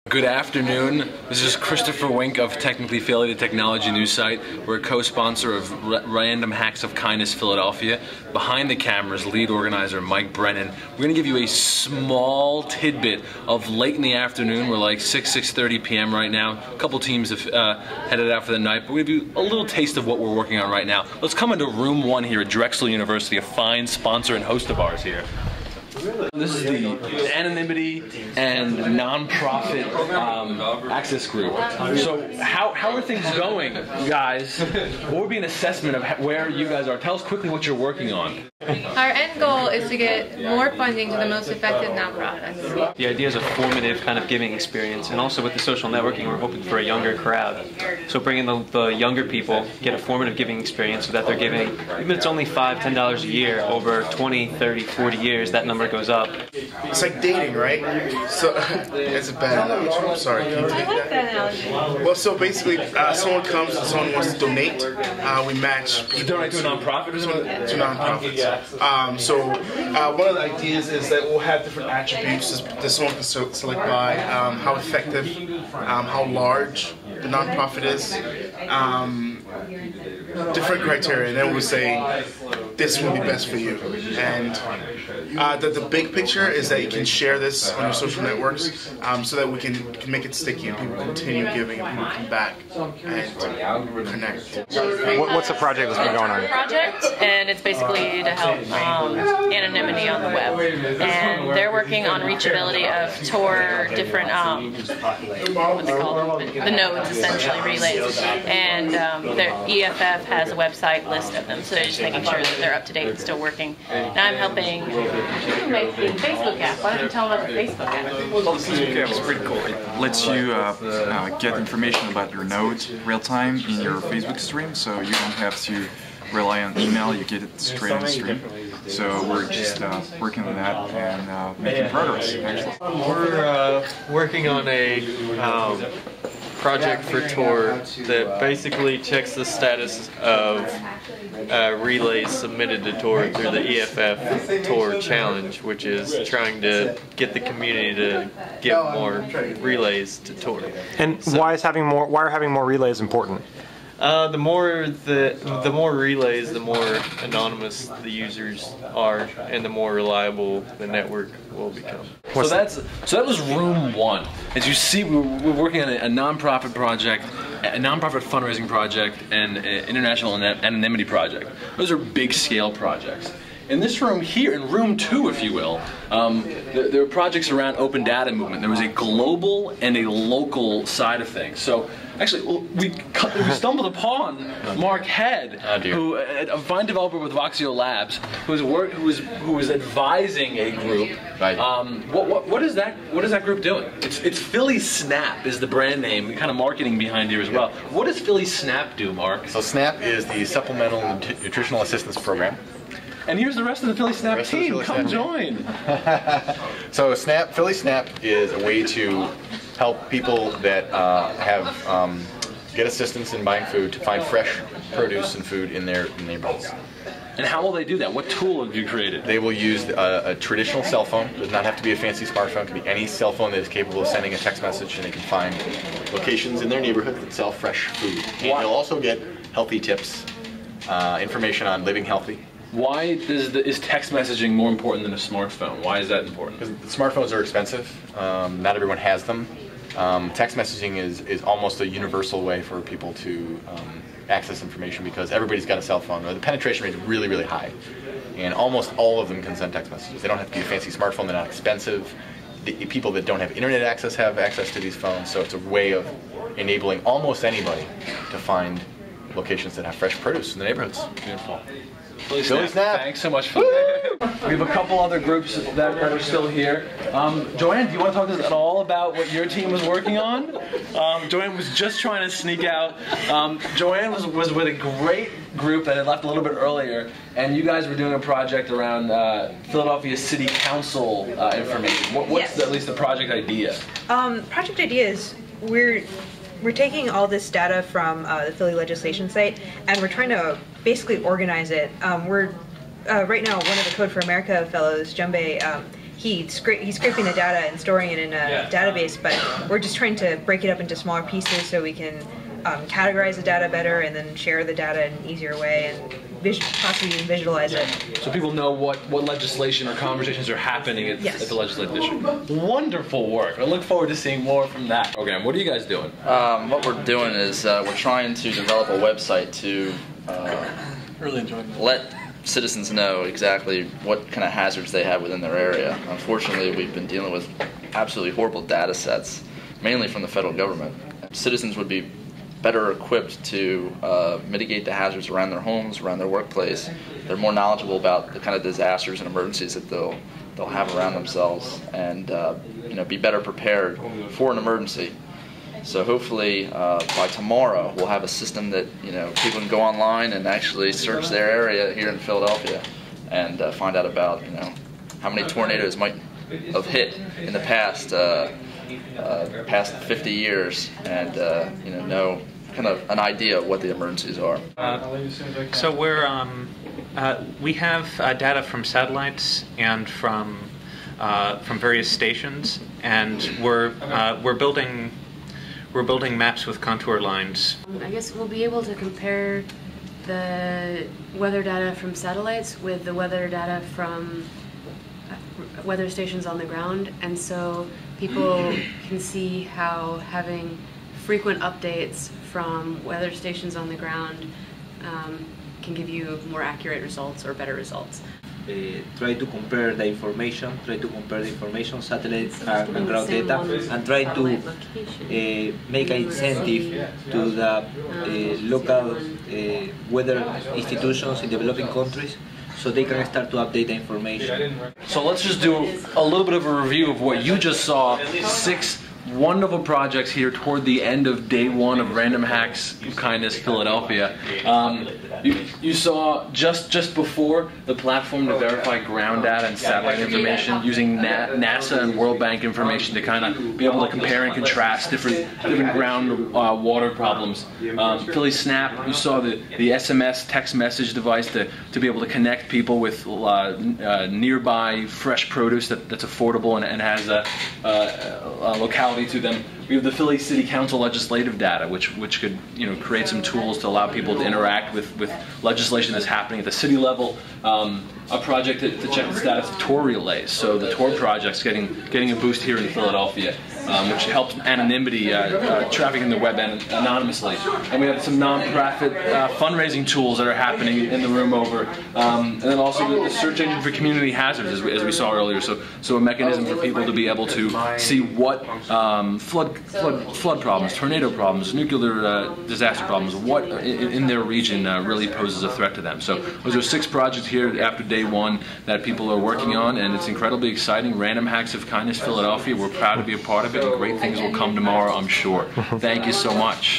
Good afternoon. This is Christopher Wink of Technically Philly, the technology news site. We're a co-sponsor of Random Hacks of Kindness Philadelphia. Behind the cameras, lead organizer Mike Brennan. We're going to give you a small tidbit of late in the afternoon. We're like 6:30 p.m. right now. A couple teams have headed out for the night, but we'll give you a little taste of what we're working on right now. Let's come into room 1 here at Drexel University, a fine sponsor and host of ours here. This is the anonymity and non-profit access group. So how are things going, guys? What would be an assessment of where you guys are? Tell us quickly what you're working on. Our end goal is to get more funding to the most effective nonprofits. The idea is a formative kind of giving experience, and also with the social networking, we're hoping for a younger crowd. So bringing the younger people, get a formative giving experience so that they're giving, even if it's only $5, $10 a year, over 20, 30, 40 years, that number goes up. It's like dating, right? So it's a bad analogy. I'm sorry. I like that analogy. Well, so basically, someone comes and someone wants to donate. We match people. Donate to a nonprofit or something? To nonprofits. So one of the ideas is that we'll have different attributes that someone can select by how effective, how large the nonprofit is, different criteria, and then we'll say this will be best for you. And the big picture is that you can share this on your social networks so that we can make it sticky and people continue giving and people come back and connect. What's the project that's been going on? Project, and it's basically to help anonymity on the web. And they're working on reachability of Tor different, what they call them, the nodes essentially, relays. And their EFF has a website list of them, so they're just making sure that they're up to date and still working. And I'm helping make the Facebook app. Why don't you tell them about the Facebook app? Well, the Facebook app is pretty cool. It lets you get information about your nodes real time in your Facebook stream, so you don't have to rely on email, you get it straight on the stream. So we're just working on that and making progress, actually. We're working on a project for Tor that basically checks the status of relays submitted to Tor through the EFF Tor challenge, which is trying to get the community to give more relays to Tor. And so, why are having more relays important? The more relays, the more anonymous the users are, and the more reliable the network will become. So that was room 1. As you see, we're working on a nonprofit project, a nonprofit fundraising project, and an international anonymity project. Those are big scale projects. In this room here, in room 2, if you will, there are projects around open data movement. There was a global and a local side of things. So actually, we stumbled upon Mark Head, who a fine developer with Voxio Labs, who was advising a group. Right. What is that group doing? It's Philly Snap is the brand name, kind of marketing behind here as well. What does Philly Snap do, Mark? So SNAP is the Supplemental Nutritional Assistance Program. And here's the rest of the Philly Snap team. Come join. So Philly Snap is a way to help people that get assistance in buying food to find fresh produce and food in their neighborhoods. And how will they do that? What tool have you created? They will use a traditional cell phone. It does not have to be a fancy smartphone. It can be any cell phone that is capable of sending a text message, and they can find locations in their neighborhood that sell fresh food. And you'll also get healthy tips, information on living healthy. Why is text messaging more important than a smartphone? Why is that important? Because smartphones are expensive. Not everyone has them. Text messaging is almost a universal way for people to access information because everybody's got a cell phone. The penetration rate is really, really high. And almost all of them can send text messages. They don't have to be a fancy smartphone. They're not expensive. The people that don't have internet access have access to these phones. So it's a way of enabling almost anybody to find locations that have fresh produce in the neighborhoods. Beautiful. Philly Snap. Thanks so much for that. We have a couple other groups that are still here. Joanne, do you want to talk to us at all about what your team was working on? Joanne was just trying to sneak out. Joanne was with a great group that had left a little bit earlier, and you guys were doing a project around Philadelphia City Council information. What's at least the project idea? Project idea is we're taking all this data from the Philly legislation site, and we're trying to basically organize it. We're right now one of the Code for America fellows, Jumbe. he's scraping the data and storing it in a database, but we're just trying to break it up into smaller pieces so we can categorize the data better and then share the data in an easier way and possibly even visualize it. So people know what legislation or conversations are happening at the legislative district. Wonderful work. I look forward to seeing more from that. Okay, what are you guys doing? What we're doing is we're trying to develop a website to let citizens know exactly what kind of hazards they have within their area. Unfortunately, we've been dealing with absolutely horrible data sets, mainly from the federal government. Citizens would be better equipped to mitigate the hazards around their homes, around their workplace. They're more knowledgeable about the kind of disasters and emergencies that they'll have around themselves, and be better prepared for an emergency. So hopefully by tomorrow we'll have a system that people can go online and actually search their area here in Philadelphia and find out about how many tornadoes might have hit in the past 50 years, and know kind of an idea of what the emergencies are. So we have data from satellites and from various stations, and we're building maps with contour lines. I guess we'll be able to compare the weather data from satellites with the weather data from weather stations on the ground, and so people can see how having frequent updates from weather stations on the ground can give you more accurate results or better results. Try to compare the information, satellites and ground data, and try to make an incentive to the local weather institutions in developing countries so they can start to update the information. So let's just do a little bit of a review of what you just saw. 6 wonderful projects here toward the end of day 1 of Random Hacks of Kindness Philadelphia. You saw just before the platform to verify ground data and satellite information using NASA and World Bank information to kind of be able to compare and contrast different ground water problems. Philly Snap, you saw the SMS text message device to be able to connect people with nearby fresh produce that's affordable and has a locality to them. We have the Philly City Council legislative data, which could create some tools to allow people to interact with legislation that's happening at the city level. A project to check the status of Tor relays. So the Tor project's getting a boost here in Philadelphia, which helps anonymity, trafficking in the web anonymously. And we have some nonprofit fundraising tools that are happening in the room over, and then also the search engine for community hazards, as we saw earlier. So a mechanism for people to be able to see what flood problems, tornado problems, nuclear disaster problems, what in their region really poses a threat to them. So those are 6 projects here after day 1 that people are working on, and it's incredibly exciting. Random Hacks of Kindness Philadelphia, we're proud to be a part of it, and great things will come tomorrow, I'm sure. Thank you so much.